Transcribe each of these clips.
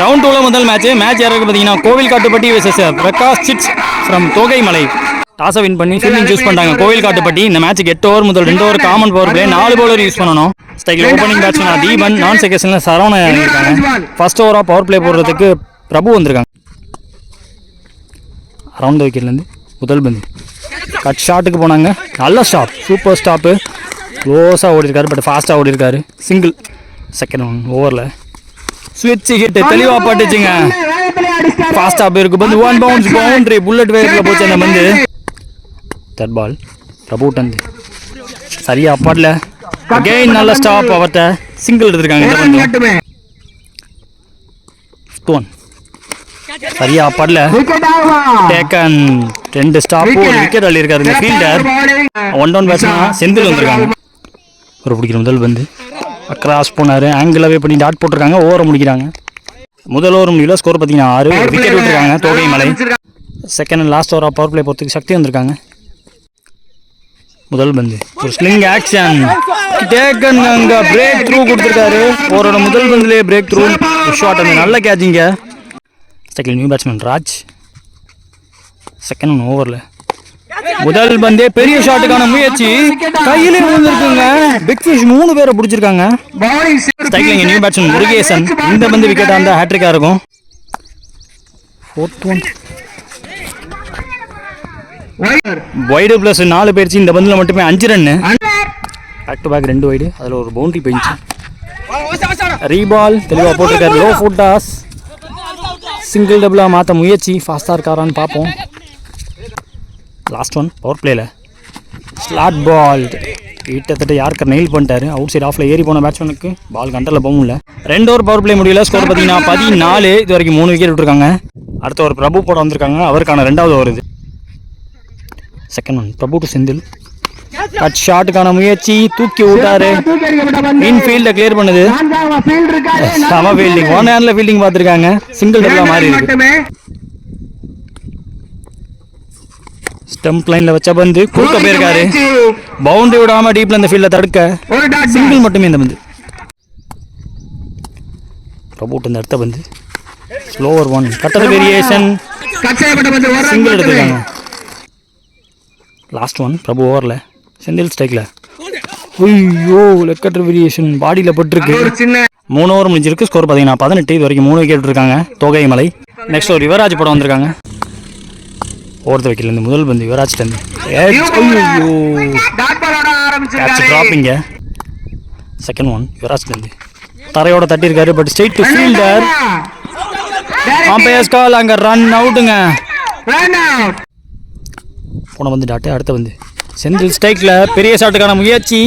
Round 2ல முதல் match யாருக்கு பார்த்தீங்கன்னா Kovil Kattupatti versus Prakash chits from Thogaimalai. டாஸை வின் பண்ணி ஃபீல்டிங் சூஸ் பண்ணிட்டாங்க கோவில் காட்டுப்பட்டி. இந்த மேட்ச்சுக்கு 8 ஓவர் முதல் 2 over common power play 4 bowler use பண்ணணும். ஸ்ட்ரைக்கில் ஓப்பனிங் பேட்ஸ்மேன் தீபன், நான் செகண்ட்ஸில் சரவணன் இருக்காங்க. ஃபர்ஸ்ட் ஓவராக பவர் பிளே போடுறதுக்கு பிரபு வந்திருக்காங்க. அரௌண்ட் த விக்கெட்லேருந்து முதல் பந்து கட் ஷாட்டுக்கு போனாங்க. நல்ல ஸ்டாப், சூப்பர் ஸ்டாப்பு. க்ளோஸாக ஓடிருக்காரு, பட் ஃபாஸ்ட்டாக ஓடிருக்காரு. சிங்கிள். செகண்ட் ஓவரில் ஸ்விட்ச் ஹிட் தெளிவாக பட்டுச்சுங்க. ஃபாஸ்ட்டாக போயிருக்கு பந்து. 1 பவுன்ஸ் பவுண்டரி, புல்லட் வேகத்தில் போச்சு அந்த பந்து. தேர்ட் பால் பிரபு டந்து சரியா படல. அகைன் நல்ல ஸ்டாப், அவர்கிட்ட சிங்கிள் எடுத்திருக்காங்க. இந்த பந்து ஃபிஃப்த் ஒன் சரியா படல. டேக்கன் 2 ஸ்டாப்பு, ஒரு விக்கெட் அள்ளியிருக்காரு இந்த ஃபீல்டர். 1 டவுன் பேட்ஸ்மேன் செந்தில் வந்திருக்காங்க. ஒரு பிடிக்கிற முதல் பந்து கிராஸ் போனார், ஆங்கிளாகவே பண்ணி டாட் போட்டிருக்காங்க. ஓவரை முடிக்கிறாங்க. முதல் ஓவர் முடியல. ஸ்கோர் பார்த்தீங்கன்னா 6. ஒரு விக்கெட் விட்டுருக்காங்க தோகைமலை. செகண்ட் அண்ட் லாஸ்ட் ஓவராக பவர் பிளே போகிறதுக்கு சக்தி வந்திருக்காங்க. முதல் பந்து ஒரு ஸ்லிங் ஆக்ஷன், டேக்கன் அங்கே பிரேக் த்ரூ கொடுத்துருக்காரு. ஓவரோட முதல் பந்துலேயே பிரேக் த்ரூ ஷாட், அந்த நல்ல கேட்சிங்க. Second new batsman Raj. Second ஓவரில் முதல் பந்தே பெரிய ஷாட்டுக்கான முயற்சி, கையிலே விழுந்திருக்குங்க. பிக் ஃபிஷ் 3 பேரை பிடிச்சிருக்காங்க. ஸ்ட்ரைக்கில் நியூ பேட்ஸ்மேன் முருகேசன். இந்த பந்து விக்கெட்டாக இருந்தால் ஹேட்ரிக்காக இருக்கும். ஃபோர்த் ஒன் வைடு பிளஸ் 4 போயிடுச்சு. இந்த பந்தில் மட்டுமே 5 run. Back to back 2 wide, அதில் ஒரு பவுண்டரி போயிடுச்சு. ரீபால் தெளிவாக போட்டிருக்காரு. லோ ஃபுட் டாஸ், சிங்கிள் டபுளாக மாற்ற முயற்சி. ஃபாஸ்ட்டாக இருக்காரான்னு பார்ப்போம். லாஸ்ட் ஒன் பவர் பிளேல ஸ்லாட் பால் கிட்டத்தட்ட யாருக்கு நெயில் பண்ணிட்டாரு. அவுட் சைட் ஆஃபில் ஏறி போன பேட்ஸ்மேனுக்கு பால் கண்டரில் போகும் இல்லை. 2 ஓவர் பவர் பிளே முடியல. ஸ்கோர் பார்த்தீங்கன்னா 14. இது வரைக்கும் 3 விக்கெட் விட்டுருக்காங்க. அடுத்த ஒரு பிரபு போட வந்திருக்காங்க. அவருக்கான 2வது ஓவர் இது. Second one Prabhu to Senthil. Cut ஷாட்டுக்கான முயற்சி, தூக்கி விட்டாரு. இன்ஃபீல்டை கிளியர் பண்ணுது. சம ஃபீல்டிங், 1 ஹேண்டில் ஃபீல்டிங் பார்த்துருக்காங்க. சிங்கிள் டபுளாக மாறி இருக்கு. ஸ்டம்ப் லைன்ல வச்ச பந்து குறுக்க போயிருக்காரு. பவுண்டரி விடாம டீப்ல இந்த ஃபீல்ட தடுக்க சிங்கிள் மட்டுமே இந்த பந்து. பிரபு இந்த அடுத்த பந்து slower one cutter variation, single எடுத்துருக்காங்க. லாஸ்ட் ஒன் பிரபு ஓவரில் செந்தில் ஸ்ட்ரைக்ல. ஐயோ, லெக்கட்டர் வேரியேஷன் பாடியில் பட்டிருக்கு. 3 ஓவர் முடிஞ்சிருக்கு. ஸ்கோர் பார்த்தீங்கன்னா 18. இது வரைக்கும் 3 விக்கெட் இருக்காங்க தோகைமலை. நெக்ஸ்ட் ஒரு யுவராஜ் படம் வந்திருக்காங்க. ஓவர்த்த விக்கெட்லேருந்து முதல் பந்து யுவராஜ் டந்து. டிராப்பிங்க. செகண்ட் ஒன் யுவராஜ் டந்து தரையோட தட்டியிருக்காரு, but straight to fielder. Umpires call, அங்கே ரன் அவுட்டுங்க. போன வந்து டாட்டு. அடுத்த வந்து செந்தில் ஸ்ட்ரைக்கில் பெரிய ஷாட்டுக்கான முயற்சி.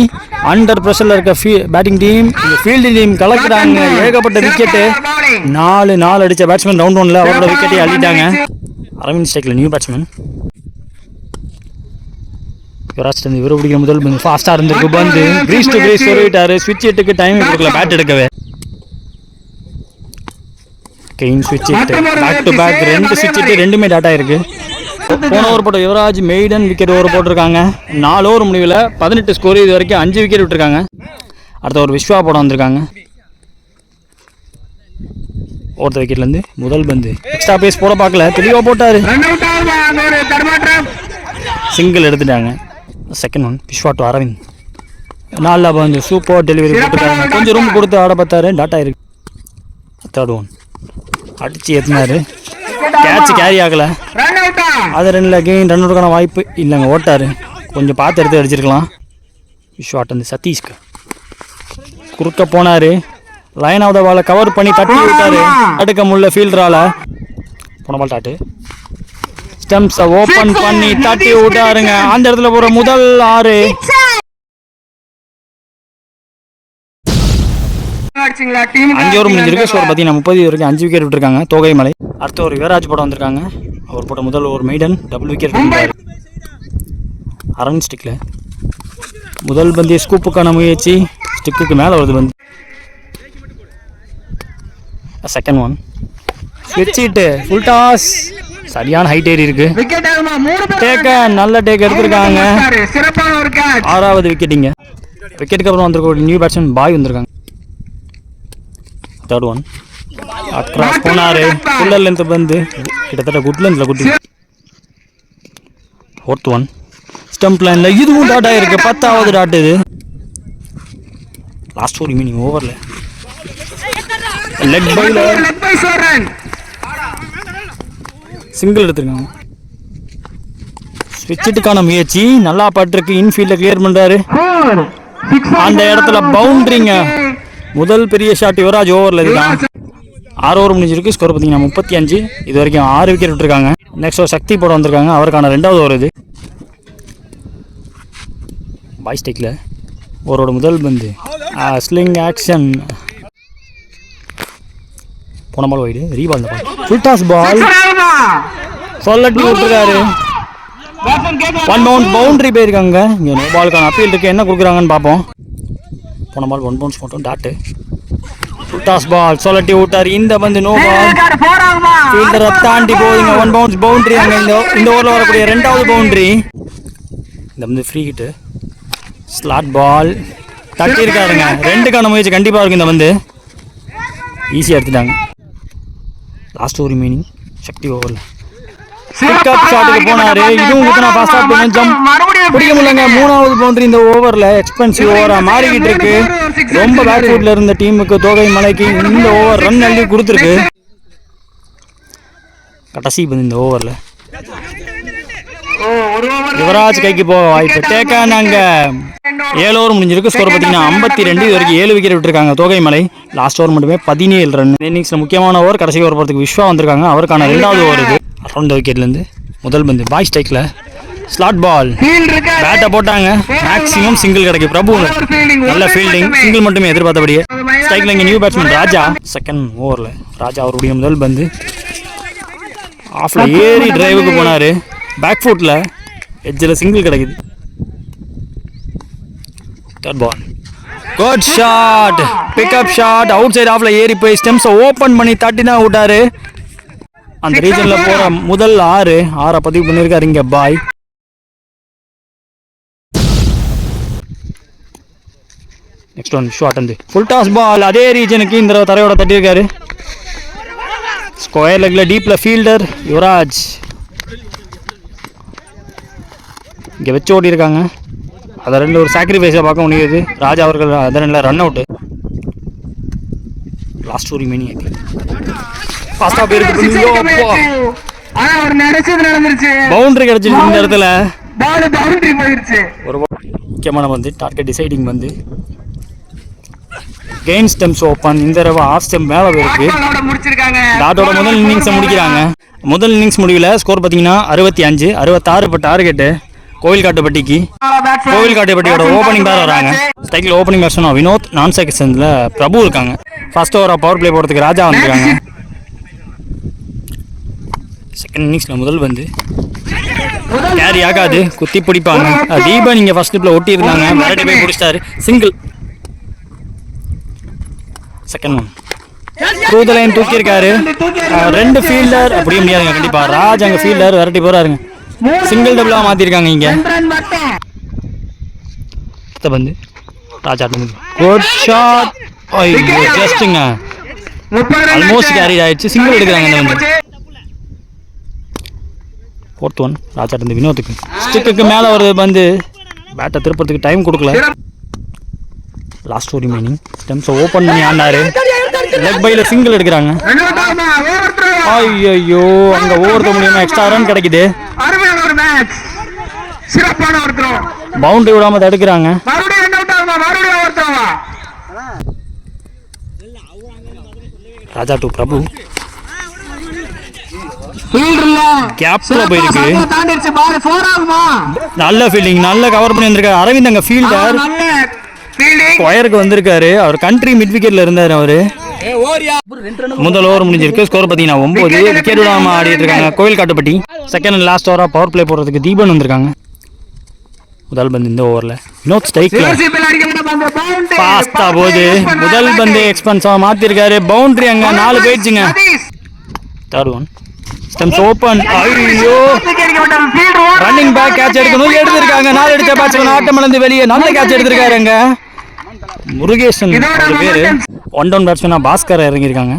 அண்டர் ப்ரெஷரில் இருக்க பேட்டிங் டீம், ஃபீல்டிங் டீம் கலக்குறாங்க. ஏகப்பட்ட விக்கெட்டு. 4 அடித்த பேட்ஸ்மேன் ரவுண்ட் 1ல் அவரோட விக்கெட்டை அள்ளிட்டாங்க. அரவிந்த் ஸ்ட்ரைக்கில் நியூ பேட்ஸ்மேன். யுவராஜ் வந்து இவரு பிடிக்கிற முதல் பந்து ஃபாஸ்ட்டாக இருந்திருக்கு. பந்து கிரீஸ் டு கிரீஸ் சொல்லிட்டாரு. ஸ்விட்ச் ஹிட்டுக்கு டைம் கொடுக்கல பேட் எடுக்கவே. கெயின் ஸ்விட்ச் ஹிட், பேக் டு பேக் 2 ஸ்விட்ச் ஹிட், 2மே டாட்டா இருக்கு. போன ஓவர் போட்ட யுவராஜ் மெய்டன் விக்கெட் ஓவர் போட்டிருக்காங்க. 4 ஓவர் முடிவில் 18 ஸ்கோர். இது வரைக்கும் 5 விக்கெட் விட்டுருக்காங்க. அடுத்த ஒரு விஸ்வா போட வந்திருக்காங்க. ஓவர்த்த விக்கெட்லேருந்து முதல் பந்து எக்ஸ்ட்ரா பேஸ் போட பார்க்கல, தெளிவாக போட்டார். சிங்கிள் எடுத்துட்டாங்க. Second one Viswa to Aravind. 4 பந்து சூப்பர் டெலிவரி போட்டுருக்காங்க. கொஞ்சம் ரூம் கொடுத்து ஆட பார்த்தாரு, டாட்டா இருக்கு. தேர்ட் ஒன் அடிச்சு ஏற்றினாரு. கேட்ச் கேரி ஆகலை. அது 2 அகைன் ரன் அவுட்டுக்கான வாய்ப்பு இல்லைங்க. ஓட்டார், கொஞ்சம் பார்த்து எடுத்து அடிச்சிருக்கலாம். ஷாட் வந்து சதீஷ்க்கு குறுக்க போனார். லைன் ஆஃப் த பாலை கவர் பண்ணி தட்டி விட்டார். அடுக்க முடியல ஃபீல்டரால். போன பால் டாட்டு. ஸ்டம்ப்ஸை ஓப்பன் பண்ணி தட்டி விட்டாருங்க. அந்த இடத்துல போகிற முதல் 6. 5 ஓவர் முடிஞ்சிருக்கு. ஸ்கோர் பார்த்தீங்கன்னா 30. வரைக்கும் 5 விக்கெட் விட்டுருக்காங்க தோகைமலை. அடுத்த ஒரு யுவராஜ் படம் வந்திருக்காங்க. அவர் போட்ட முதல் ஒரு மெய்டன் டபுள் விக்கெட் விட்டார். அரவிந்த் ஸ்டிக்கில் முதல் பந்து ஸ்கூப்புக்கான முயற்சி. ஸ்டிக்குக்கு மேலே வருது பந்து. செகண்ட் ஒன் ஸ்விட்ச் ஹிட், ஃபுல் டாஸ், சரியான ஹைட் ஏறி இருக்கு. டேக்க நல்ல டேக் எடுத்திருக்காங்க. 6வது விக்கெட்டிங்க. விக்கெட்டுக்கு அப்புறம் வந்திருக்க நியூ பேட்ஸ்மேன் பாய் வந்திருக்காங்க. தேர்ட் ஒன் கிராஸ் போனாரு. ஃபுல்லர் லென்த் பந்து கிட்டத்தட்ட குட் லென்த்தில் குட்டி. 4th ஒன் ஸ்டம்ப் லைனில் இதுவும் டாட் ஆகிருக்கு. 10வது டாட் இது. லாஸ்ட் ஒரு மீனிங் ஓவரில் லெக் பைல சிங்கிள் எடுத்துருக்காங்க. ஸ்விட்சுக்கான முயற்சி நல்லா பட்டிருக்கு. இன்ஃபீல்டில் கிளியர் பண்ணுறாரு. அந்த இடத்துல பவுண்டரிங்க. முதல் பெரிய ஷாட் யுவராஜ் ஓவரில் இதுதான். 6 ஓவர் முடிஞ்சிருக்கு. ஸ்கோர் பார்த்தீங்கன்னா 35. இது வரைக்கும் 6 விக்கெட் விட்டுருக்காங்க. நெக்ஸ்ட் ஒரு சக்தி போட வந்திருக்காங்க. அவருக்கான 2வது ஓவர் இது. பாய் ஸ்டிக்கில் ஓவரோட முதல் பந்து ஸ்லிங் ஆக்ஷன். போன பால் வைடு. ரீபால் இந்த பால் ஃபுல் டாஸ் பால் சொல்லட்டி விட்டுருக்காரு. 1 பவுண்ட் பவுண்டரி போயிருக்காங்க. இங்கே நோ பாலுக்கான அப்பீல் இருக்குது. என்ன கொடுக்குறாங்கன்னு பார்ப்போம். போன பால் 1 பவுன்ஸ் மட்டும் டாட்டு. ஃபுல் டாஸ் பால் சொல்லட்டி விட்டார். இந்த பந்து நோ பால். ஃபீல்டரை தாண்டி போகுதுங்க. 1 பவுன்ஸ் பவுண்டரி. அங்கே இந்த ஓவரில் வரக்கூடிய 2வது பவுண்டரி. இந்த வந்து ஃப்ரீ ஹிட்டு. ஸ்லாட் பால் தட்டி இருக்காருங்க. 2க்கான முயற்சி கண்டிப்பாக இருக்கும். இந்த வந்து ஈஸியாக எடுத்துட்டாங்க. லாஸ்ட் ஓவர் மீனிங் சக்தி ஓவரில் பிக்கப் ஷாட்டுக்கு போனாரு. இதுவும் ஊற்றினா ஃபாஸ்டாக போகணும். ஜம்ப் பிடிக்க முடியலங்க. 3வது பவுண்டரி இந்த ஓவரில் எக்ஸ்பென்சிவ் ஓவராக மாறிக்கிட்டு இருக்கு. ரொம்ப பேக் ஃபுட்டில் இருந்த டீமுக்கு தோகை மலைக்கு இந்த ஓவர் ரன் அள்ளி கொடுத்துருக்கு. கடைசி பந்து இந்த ஓவரில் யுவராஜ் கைக்கு போக வாய்ப்பு. தேக்கானாங்க. 7 ஓவர் முடிஞ்சிருக்கு. ஸ்கோர் பார்த்தீங்கன்னா 52. இது வரைக்கும் 7 விக்கெட் விட்டுருக்காங்க தோகை மலை. லாஸ்ட் ஓவர் மட்டுமே 17 ரன். இன்னிங்ஸில் முக்கியமான ஓவர். கடைசி ஓவர் போகிறதுக்கு விஸ்வா வந்திருக்காங்க. அவருக்கான 2வது ஓவர் இது. அரௌண்ட் விக்கெட்லேருந்து முதல் பந்து பாய் ஸ்ட்ரைக்கில் ஸ்லாட் பால். பேட்டை போட்டாங்க. மேக்ஸிமம் சிங்கிள் கிடைக்கும். பிரபு நல்ல ஃபீல்டிங். சிங்கிள் மட்டுமே எதிர்பார்த்தபடியே. ஸ்ட்ரைக்கில் இங்கே நியூ பேட்ஸ்மேன் ராஜா. செகண்ட் ஓவரில் ராஜா அவருடைய முதல் பந்து ஆஃபில் ஏறி டிரைவுக்கு போனார். பேக் ஃபுட்டில் எட்ஜில் சிங்கிள் கிடைக்குது. Third ball good shot. Pickup shot. Outside ஆஃபில் ஏறி போய் ஸ்டெம்ஸை ஓப்பன் பண்ணி தட்டி தான் விட்டாரு. அந்த ரீஜனில் போகிற முதல் 6 பதிவு பண்ணியிருக்காரு இங்கே பாய். நெக்ஸ்ட் ஒன் ஷாட் வந்து ஃபுல் டாஸ் பால். அதே ரீஜனுக்கு இந்த தரையோட தட்டியிருக்காரு. ஸ்கொயர் லெக்கில் டீப்பில் ஃபீல்டர் யுவராஜ் இங்கே வச்சு ஓட்டியிருக்காங்க. அதை 2 ஒரு சாக்ரிஃபைஸாக பார்க்க முடியுது. ராஜா அவர்கள் அதை 2 ரன் அவுட்டு. லாஸ்ட் ஒரு மினி ஃபாஸ்டாக போயிருக்கு. பவுண்டரி கிடைச்சிருக்கு இந்த இடத்துல. ஒரு முக்கியமான வந்து டார்கெட் டிசைடிங் வந்து கெயின் ஸ்டெம்ஸ் ஓப்பன். இந்த தடவை ஆஃப் ஸ்டெம் மேலே போயிருக்கு. டாட்டோட முதல் இன்னிங்ஸை முடிக்கிறாங்க. முதல் இன்னிங்ஸ் முடிவில் ஸ்கோர் பார்த்தீங்கன்னா 65. 66 இப்போ டார்கெட்டு கோவில்காட்டுப்பட்டிக்கு. கோவில்காட்டுப்பட்டியோட ஓப்பனிங் பேர் வராங்க. ஸ்ட்ரைக்கில் ஓப்பனிங் பேட்ஸ்மேன் வினோத். நான் செகஷனில் பிரபு இருக்காங்க. ஃபர்ஸ்ட் ஓவராக பவர் பிளே போகிறதுக்கு ராஜா வந்துருக்காங்க. செகண்ட் இன்னிங்ஸில் முதல் வந்து கேரி ஆகாது. குத்தி பிடிப்பாங்க. தீபன் இங்கே ஃபர்ஸ்ட் ட்ரிப்பில் ஒட்டி இருந்தாங்க. விரட்டி போய் பிடிச்சிட்டாரு. Single. Second one through the line தூக்கியிருக்காரு. 2 ஃபீல்டர் அப்படியே முடியாதுங்க. கண்டிப்பாக ராஜ் அங்கே ஃபீல்டர் விரட்டி போகிறாருங்க. சிங்கிள் டபுளாக மாற்றிருக்காங்க இங்கே. அடுத்த பந்து ராஜா குட் ஷாட். ஜஸ்ட்டுங்க ஆல்மோஸ்ட் கேரி ஆயிடுச்சு. சிங்கிள் எடுக்கிறாங்க இந்த வந்து. 4th ஒன் ராஜா இருந்து வினோத்துக்கு ஸ்டிக்கு மேலே வருது பந்து. பேட்டை திருப்பறதுக்கு டைம் கொடுக்கல. லாஸ்ட் ஒரு மீனிங் ஸ்டெம்ஸை ஓப்பன் பண்ணி ஆனாரு. லெக் பைல சிங்கிள் எடுக்கிறாங்க. ஐயோ அங்கே ஓவர்த்த முடியுமா? எக்ஸ்ட்ரா ரன் கிடைக்குது. பவுண்டரி விடாம தடுக்கிறாங்க. ராஜா டு பிரபு கேப்ல போயிருக்கு. நல்ல ஃபீல்டிங். நல்ல கவர் பண்ணி வந்திருக்காரு அரவிந்த். அங்க ஃபீல்டர் ஸ்கொயருக்கு வந்திருக்காரு. அவர் கண்ட்ரி மிட் விக்கெட்ல இருந்தாரு. அவரு முதல் ஓவர் முடிஞ்சிருக்கு. ஸ்கோர் பார்த்தீங்கன்னா 9. விக்கெட் விடாம ஆடிட்டு இருக்காங்க கோவில்காட்டுப்பட்டி. செகண்ட் அண்ட் லாஸ்ட் ஓவரா பவர் பிளே போடுறதுக்கு தீபன் வந்திருக்காங்க. முதல் பந்து இந்த ஓவரில் வினோத் ஸ்ட்ரைக்ல ஃபாஸ்டா போகுது. முதல் பந்து எக்ஸ்பென்ஸா மாத்திருக்காரு. பவுண்டரி அங்க 4 போயிடுச்சுங்க. Third one stems open. ஐயோ ரன்னிங் பேக் கேட்ச் எடுக்கணும். எடுத்திருக்காங்க. 4 எடுத்த பேட்ஸ்மேன் ஆட்டம் இழந்து வெளியே நல்ல கேட்ச் எடுத்திருக்காரு. அங்க முருகேசன் பேரு. 1 டவுன் பேட்ஸ்மேனா பாஸ்கர் இறங்கியிருக்காங்க.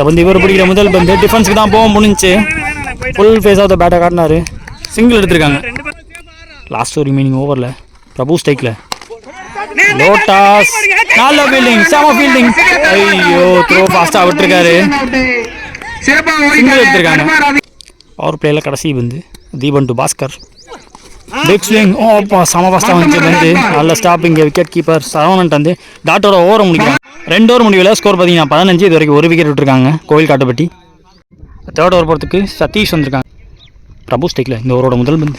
அடுத்த பந்து இவர் பிடிக்கிற முதல் பந்து டிஃபென்ஸுக்கு தான் போக முடிஞ்சு. ஃபுல் ஃபேஸ் ஆஃப் த பேட்டை காட்டினாரு. சிங்கிள் எடுத்திருக்காங்க. லாஸ்ட் ரிமைனிங் ஓவரில் பிரபு ஸ்ட்ரைக்கில் லோட்டாஸ் நல்ல ஃபீல்டிங், செம ஃபீல்டிங். ஐயோ த்ரோ ஃபாஸ்ட்டாக விட்டுருக்காரு. சிங்கிள் எடுத்திருக்காங்க. பவர் பிளேயில் கடைசி வந்து Deepan to Bhaskar. Big swing. ஓப்பா செம ஃபாஸ்ட்டாக வந்துச்சு வந்து. நல்ல ஸ்டாப்பிங். விக்கெட் கீப்பர் சரவணன் வந்து டாட்டோட ஓவரை முடிக்கலாம். 2 ஓவர் முடிவில் ஸ்கோர் பார்த்தீங்கன்னா 15. இது வரைக்கும் 1 விக்கெட் விட்டுருக்காங்க கோவில் காட்டுப்பட்டி. தேர்ட் ஓவர் போகிறதுக்கு சதீஷ் வந்திருக்காங்க. பிரபு ஸ்டேக்கில் இந்த ஓவரோட முதல் பந்து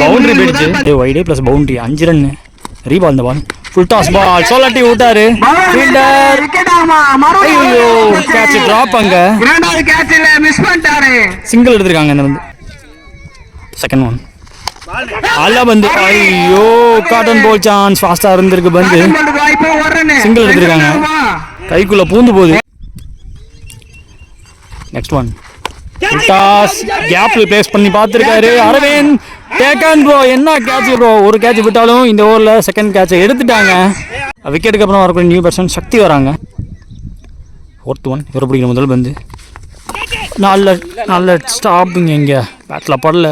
பவுண்டரி போயிடுச்சு. வைடே ப்ளஸ் பவுண்டரி 5 ரன். ரீபால் இந்த பால் ஃபுல் டாஸ் பால் சொல்லாட்டி விட்டாரு ஃபீல்டர். ஐயோ கேட்ச் டிராப். அங்க சிங்கிள் எடுத்திருக்காங்க. இந்த வந்து செகண்ட் ஒன் அல்ல பந்து. ஐயோ காட்டன் பால் சான்ஸ் ஃபாஸ்டா இருந்திருக்கு பந்து. சிங்கிள் எடுத்திருக்காங்க. கைக்குள்ள பூந்து போகுது. நெக்ஸ்ட் ஒன் டாஸ் கேப்ல பிளேஸ் பண்ணி பார்த்துருக்காரு அரவிந்த். Taken bro. என்ன கேட்ச் ப்ரோ. ஒரு கேட்ச் விட்டாலும் இந்த ஓவரில் செகண்ட் கேட்சை எடுத்துட்டாங்க. விக்கெட்டுக்கு அப்புறம் வரக்கூடிய நியூ பேட்ஸ்மேன் சக்தி வராங்க. ஃபோர்த் ஒன் இவர் பிடிக்கிற முதல் பந்து நல்ல நல்ல ஸ்டாப்பிங். எங்கே பேட்டில் படல,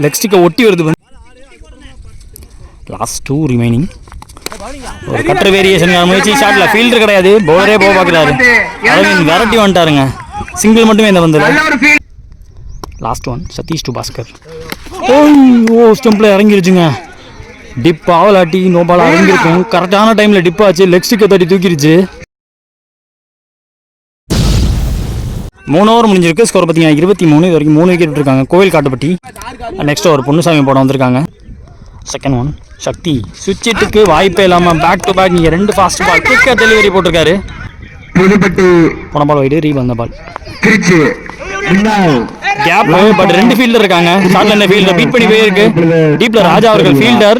லெக் ஸ்டிக்கை ஒட்டி வருது பந்து. Last 2 remaining. ஒரு கட்டர் வேரியேஷன் முயற்சி. ஷாட்ல ஃபீல்டர் கிடையாது, பவுலரே போக பார்க்குறாரு. அரவிந்த் விரட்டி வந்துட்டாருங்க. சிங்கிள் மட்டுமே இந்த வந்து. Last one Satish to Bhaskar. ஓ ஸ்டம்பில் இறங்கிருச்சுங்க. டிப் ஆவலாட்டி நோ பால் இறங்கிருக்கும். கரெக்டான டைமில் டிப் ஆச்சு. லெக் ஸ்டிக்கை தட்டி தூக்கிடுச்சு. 3 ஓவர் முடிஞ்சிருக்கு. ஸ்கோர் பார்த்தீங்கன்னா 23. இது வரைக்கும் 3 விக்கெட் விட்டுருக்காங்க கோவில் காட்டுப்பட்டி. நெக்ஸ்ட் ஓவர் பொன்னுசாமி போட வந்திருக்காங்க. செகண்ட் ஒன் சக்தி சுவிட்சிட்டுக்கு வாய்ப்பே இல்லாமல் பேக் டு பேக். இங்கே 2 ஃபாஸ்ட் பால் குயிக்காக டெலிவரி போட்டிருக்காரு. போன பால் வைடு ரீ வந்த பால் கேப். பட் 2 ஃபீல்டர் இருக்காங்க. ஷார்ட்ல இந்த ஃபீல்டர் பீட் பண்ணி போயிருக்கு. டீப்ல ராஜா அவர்கள் ஃபீல்டர்.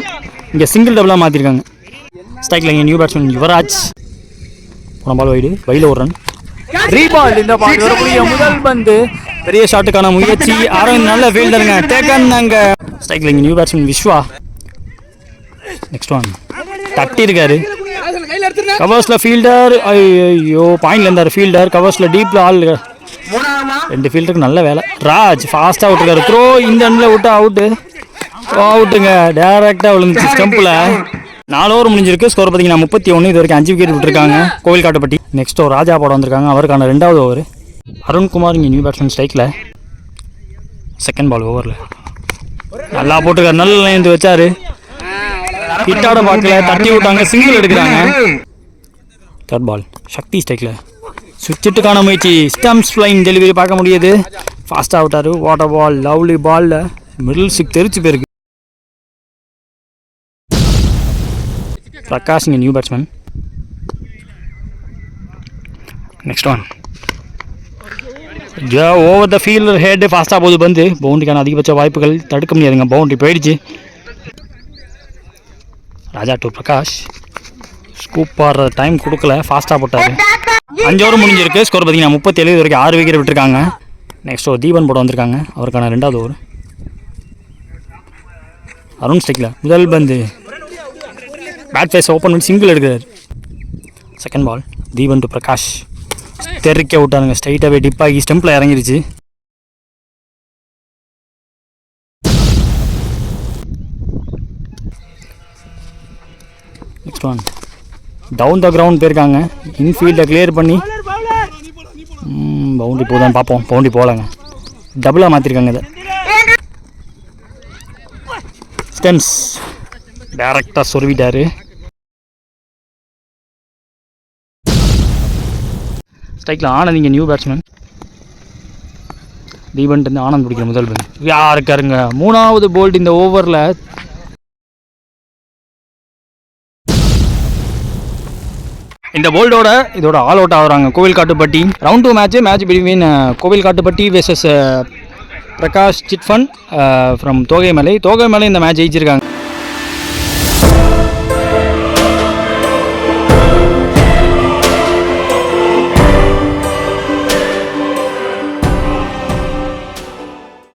இங்கே சிங்கிள் டபுளாக மாற்றிருக்காங்க. ஸ்ட்ரைக்ல இங்கே நியூ பேட்ஸ்மேன் யுவராஜ். போன பால் வைடு ஒரு ரன். ரீபால் இந்த பால் வரக்கூடிய முதல் பந்து. பெரிய ஷாட்டுக்கான முயற்சி. அரவிந்த் நல்ல ஃபீல்டருங்க. டேக்கன் அங்க. ஸ்ட்ரைக்ல இங்கே new batsman Viswa. Next one தட்டி இருக்காரு. கவர்ஸ்ல ஃபீல்டர். ஐயோ பாயிண்ட்ல இருந்தார் ஃபீல்டர். கவர்ஸ்ல டீப்ல ஆள். 2 ஃபீல்டருக்கு நல்ல வேலை. ராஜ் ஃபாஸ்டா விட்டுருக்காரு. த்ரோ இந்த அண்ணில் விட்டு அவுட்டுங்க. டைரக்டா விழுந்துச்சு ஸ்டம்பில். 4 ஓவர் முடிஞ்சிருக்கு. ஸ்கோர் பார்த்தீங்கன்னா 31. இது வரைக்கும் 5 விக்கெட் விட்டுருக்காங்க கோவில் காட்டுப்பட்டி. நெக்ஸ்ட் ஒரு ராஜா போட வந்திருக்காங்க. அவருக்கான 2வது ஓவர். அருண்குமார் இங்கே நியூ பேட்ஸ்மேன் ஸ்ட்ரைக்கில். செகண்ட் பால் ஓவரில் நல்லா போட்டுருக்காரு. நல்ல லைன் வச்சாரு. ஹிட்டாட பார்க்கல, தட்டி விட்டாங்க. சிங்கிள் எடுக்கிறாங்க. தேர்ட் பால் சக்தி ஸ்ட்ரைக்கில் சுவிட்சிட்டுக்கான முயற்சி. ஸ்டம்ப்ஸ் ஃப்ளைங் டெலிவரி பார்க்க முடியுது. ஃபாஸ்ட்டாக விட்டார். வாட்டர் பால் லவ்லி பாலில் மிடில் ஸ்டிக் தெரிச்சு போயிருக்கு. பிரகாஷ் இங்கே new batsman. Next one over the fielder head. ஃபாஸ்ட்டாக போகுது பந்து. பவுண்டரிக்கான அதிகபட்ச வாய்ப்புகள் தடுக்க முடியாதுங்க. பவுண்டரி போயிடுச்சு. ராஜா டு பிரகாஷ். ஸ்கூப் ஆடுற டைம் கொடுக்கல, ஃபாஸ்ட்டாக போட்டார். 5 ஓவர் முடிஞ்சிருக்கு. ஸ்கோர் பார்த்தீங்கன்னா 37. இது வரைக்கும் 6 விக்கெட் விட்டுருக்காங்க. நெக்ஸ்ட் ஒரு தீபன் போட வந்திருக்காங்க. அவருக்கான 2வது ஓவர். அருண் ஸ்டிக்கில் முதல் பந்து. பேட் ஃபேஸ் ஓப்பன் பண்ணி சிங்கிள் எடுக்கிறார். Second ball Deepan to Prakash. தெறிக்க விட்டாருங்க. ஸ்ட்ரைட்டாகவே டிப்பாகி ஸ்டம்பில் இறங்கிருச்சு. Next one down the ground போயிருக்காங்க. இன்ஃபீல்டை கிளியர் பண்ணி பவுண்டரி போதான் பார்ப்போம். பவுண்டரி போகலாங்க. டபுளாக மாற்றிருக்காங்க. இதை ஸ்டெம்ஸ் டைரக்டாக சொருவிட்டார். ஸ்ட்ரைக்கில் ஆனந்த் இங்கே நியூ பேட்ஸ்மேன். தீபன் வந்து ஆனந்த் பிடிக்கிற முதல் பந்து. யாருக்காருங்க 3வது போல்ட் இந்த ஓவரில். இந்த போல்டோட இதோட ஆல் அவுட் ஆகுறாங்க கோவில் Kattupatti. Round 2 match between Kovil Kattupatti versus Prakash chit fund from Thogaimalai. இந்த மேட்ச் ஜெயிச்சிருக்காங்க.